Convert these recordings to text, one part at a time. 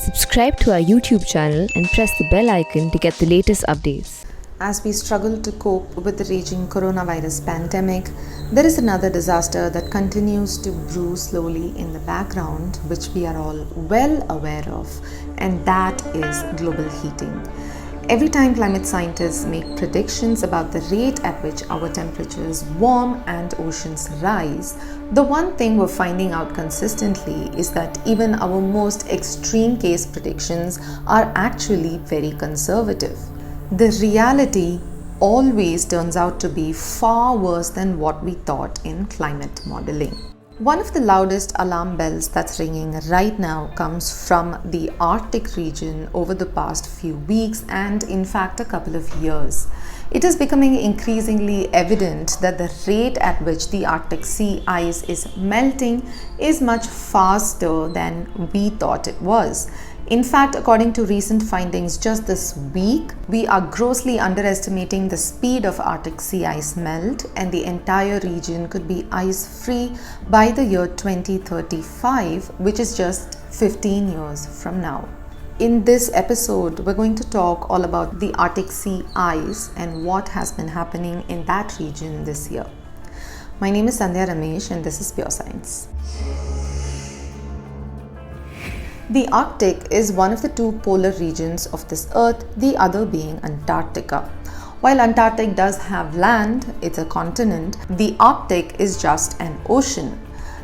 Subscribe to our YouTube channel and press the bell icon to get the latest updates. As we struggle to cope with the raging coronavirus pandemic, there is another disaster that continues to brew slowly in the background, which we are all well aware of, and that is global heating. Every time climate scientists make predictions about the rate at which our temperatures warm and oceans rise, the one thing we're finding out consistently is that even our most extreme case predictions are actually very conservative. The reality always turns out to be far worse than what we thought in climate modeling. One of the loudest alarm bells that's ringing right now comes from the Arctic region over the past few weeks and in fact a couple of years. It is becoming increasingly evident that the rate at which the Arctic sea ice is melting is much faster than we thought it was. In fact, according to recent findings just this week, we are grossly underestimating the speed of Arctic sea ice melt, and the entire region could be ice-free by the year 2035, which is just 15 years from now. In this episode, we're going to talk all about the Arctic sea ice and what has been happening in that region this year. My name is Sandhya Ramesh and this is Pure Science. The Arctic is one of the two polar regions of this earth, the other being Antarctica. While Antarctic does have land, it's a continent, the Arctic is just an ocean.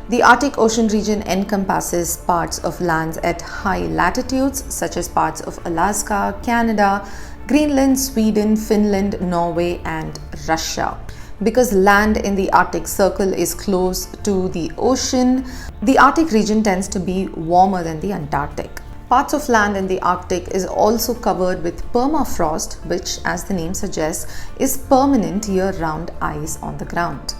The Arctic Ocean region encompasses parts of lands at high latitudes such as parts of Alaska, Canada, Greenland, Sweden, Finland, Norway and Russia. Because land in the Arctic Circle is close to the ocean, the Arctic region tends to be warmer than the Antarctic. Parts of land in the Arctic is also covered with permafrost, which, as the name suggests, is permanent year-round ice on the ground.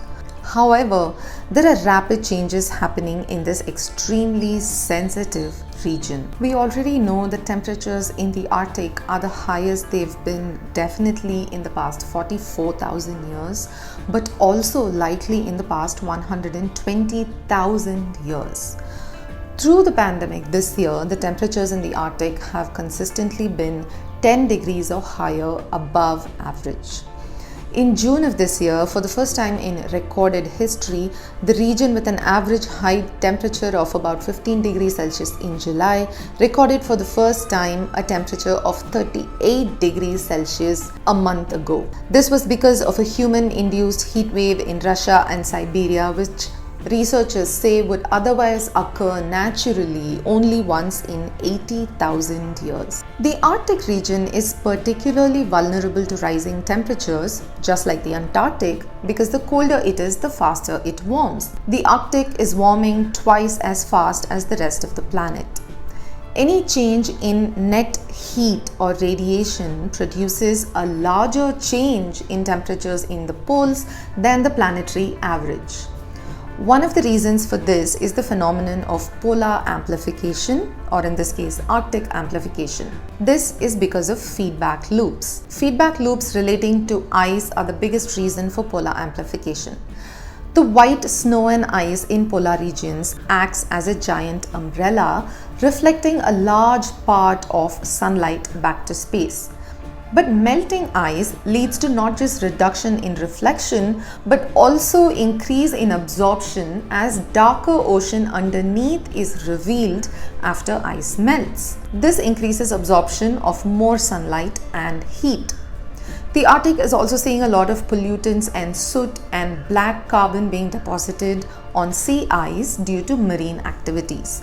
However, there are rapid changes happening in this extremely sensitive region. We already know that temperatures in the Arctic are the highest they've been definitely in the past 44,000 years, but also likely in the past 120,000 years. Through the pandemic this year, the temperatures in the Arctic have consistently been 10 degrees or higher above average. In June of this year, for the first time in recorded history, the region with an average high temperature of about 15 degrees Celsius in July recorded for the first time a temperature of 38 degrees Celsius a month ago. This was because of a human-induced heat wave in Russia and Siberia, which researchers say would otherwise occur naturally only once in 80,000 years. The Arctic region is particularly vulnerable to rising temperatures, just like the Antarctic, because the colder it is, the faster it warms. The Arctic is warming twice as fast as the rest of the planet. Any change in net heat or radiation produces a larger change in temperatures in the poles than the planetary average. One of the reasons for this is the phenomenon of polar amplification, or in this case, Arctic amplification. This is because of feedback loops. Feedback loops relating to ice are the biggest reason for polar amplification. The white snow and ice in polar regions acts as a giant umbrella, reflecting a large part of sunlight back to space. But melting ice leads to not just reduction in reflection, but also increase in absorption as darker ocean underneath is revealed after ice melts. This increases absorption of more sunlight and heat. The Arctic is also seeing a lot of pollutants and soot and black carbon being deposited on sea ice due to marine activities.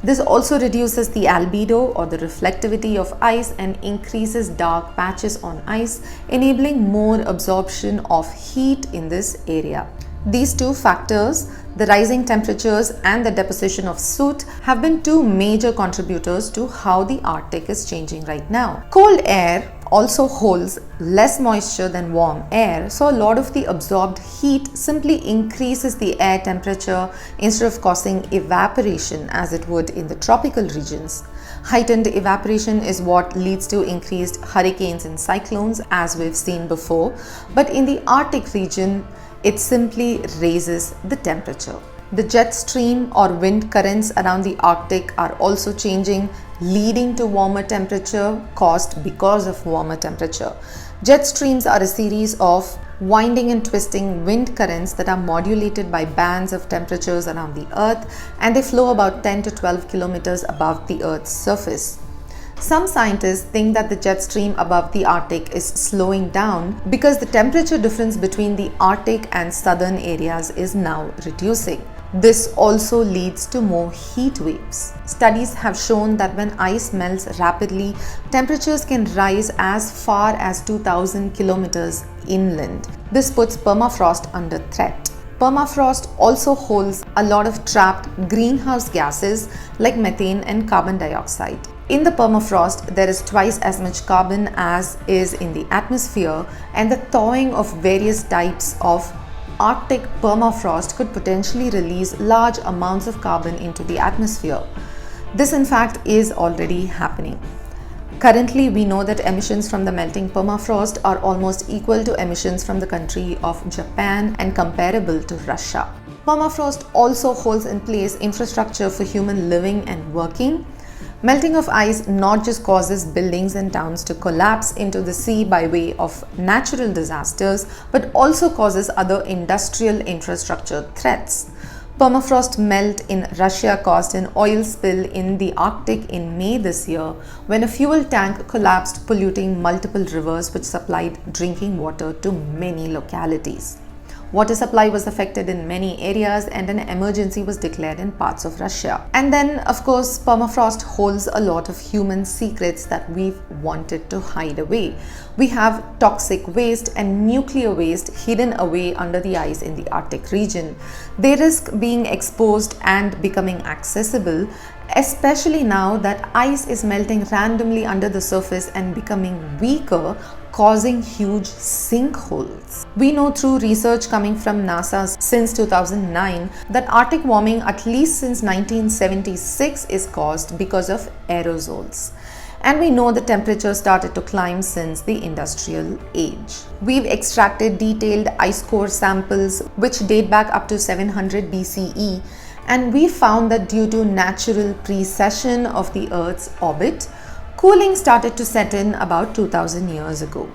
This also reduces the albedo or the reflectivity of ice and increases dark patches on ice, enabling more absorption of heat in this area. These two factors, the rising temperatures and the deposition of soot, have been two major contributors to how the Arctic is changing right now. Cold air also holds less moisture than warm air, so a lot of the absorbed heat simply increases the air temperature instead of causing evaporation as it would in the tropical regions. Heightened evaporation is what leads to increased hurricanes and cyclones, as we've seen before, but in the Arctic region, it simply raises the temperature. The jet stream or wind currents around the Arctic are also changing, leading to warmer temperature caused because of warmer temperature. Jet streams are a series of winding and twisting wind currents that are modulated by bands of temperatures around the Earth, and they flow about 10 to 12 kilometers above the Earth's surface. Some scientists think that the jet stream above the Arctic is slowing down because the temperature difference between the Arctic and southern areas is now reducing. This also leads to more heat waves. Studies have shown that when ice melts rapidly, temperatures can rise as far as 2000 kilometers inland. This puts permafrost under threat. Permafrost also holds a lot of trapped greenhouse gases like methane and carbon dioxide. In the permafrost, there is twice as much carbon as is in the atmosphere, and the thawing of various types of Arctic permafrost could potentially release large amounts of carbon into the atmosphere. This, in fact, is already happening. Currently, we know that emissions from the melting permafrost are almost equal to emissions from the country of Japan and comparable to Russia. Permafrost also holds in place infrastructure for human living and working. Melting of ice not just causes buildings and towns to collapse into the sea by way of natural disasters, but also causes other industrial infrastructure threats. Permafrost melt in Russia caused an oil spill in the Arctic in May this year when a fuel tank collapsed, polluting multiple rivers which supplied drinking water to many localities. Water supply was affected in many areas and an emergency was declared in parts of Russia. And then, of course, permafrost holds a lot of human secrets that we've wanted to hide away. We have toxic waste and nuclear waste hidden away under the ice in the Arctic region. They risk being exposed and becoming accessible, especially now that ice is melting randomly under the surface and becoming weaker, causing huge sinkholes. We know through research coming from NASA since 2009 that Arctic warming, at least since 1976, is caused because of aerosols. And we know the temperature started to climb since the industrial age. We've extracted detailed ice core samples which date back up to 700 BCE, and we found that due to natural precession of the Earth's orbit, cooling started to set in about 2000 years ago.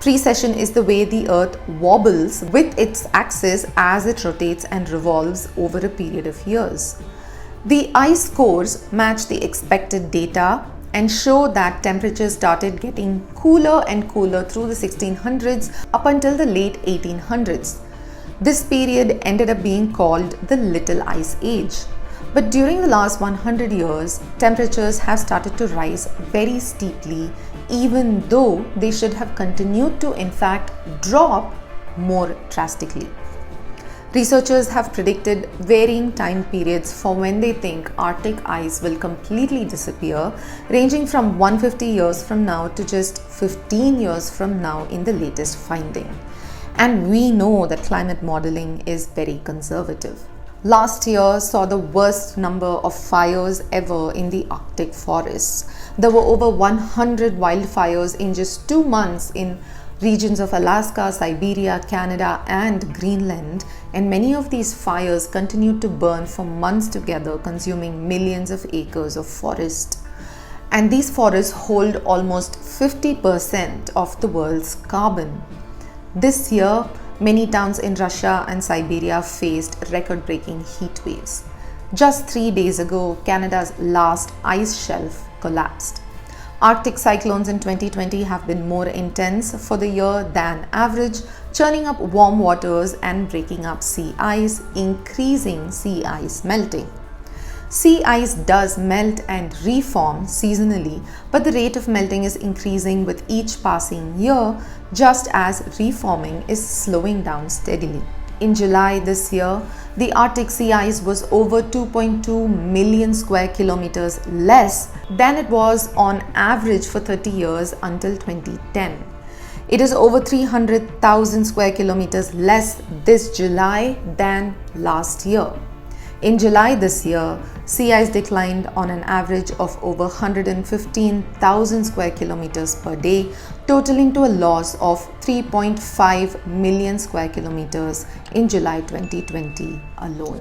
Precession is the way the Earth wobbles with its axis as it rotates and revolves over a period of years. The ice cores match the expected data and show that temperatures started getting cooler and cooler through the 1600s up until the late 1800s. This period ended up being called the Little Ice Age. But during the last 100 years, temperatures have started to rise very steeply, even though they should have continued to, in fact, drop more drastically. Researchers have predicted varying time periods for when they think Arctic ice will completely disappear, ranging from 150 years from now to just 15 years from now in the latest finding. And we know that climate modeling is very conservative. Last year saw the worst number of fires ever in the Arctic forests. There were over 100 wildfires in just 2 months in regions of Alaska, Siberia, Canada, and Greenland, and many of these fires continued to burn for months together, consuming millions of acres of forest. And these forests hold almost 50% of the world's carbon. This year, many towns in Russia and Siberia faced record-breaking heat waves. Just 3 days ago, Canada's last ice shelf collapsed. Arctic cyclones in 2020 have been more intense for the year than average, churning up warm waters and breaking up sea ice, increasing sea ice melting. Sea ice does melt and reform seasonally, but the rate of melting is increasing with each passing year, just as reforming is slowing down steadily. In July this year, the Arctic sea ice was over 2.2 million square kilometers less than it was on average for 30 years until 2010. It is over 300,000 square kilometers less this July than last year. In July this year, sea ice declined on an average of over 115,000 square kilometers per day, totaling to a loss of 3.5 million square kilometers in July 2020 alone.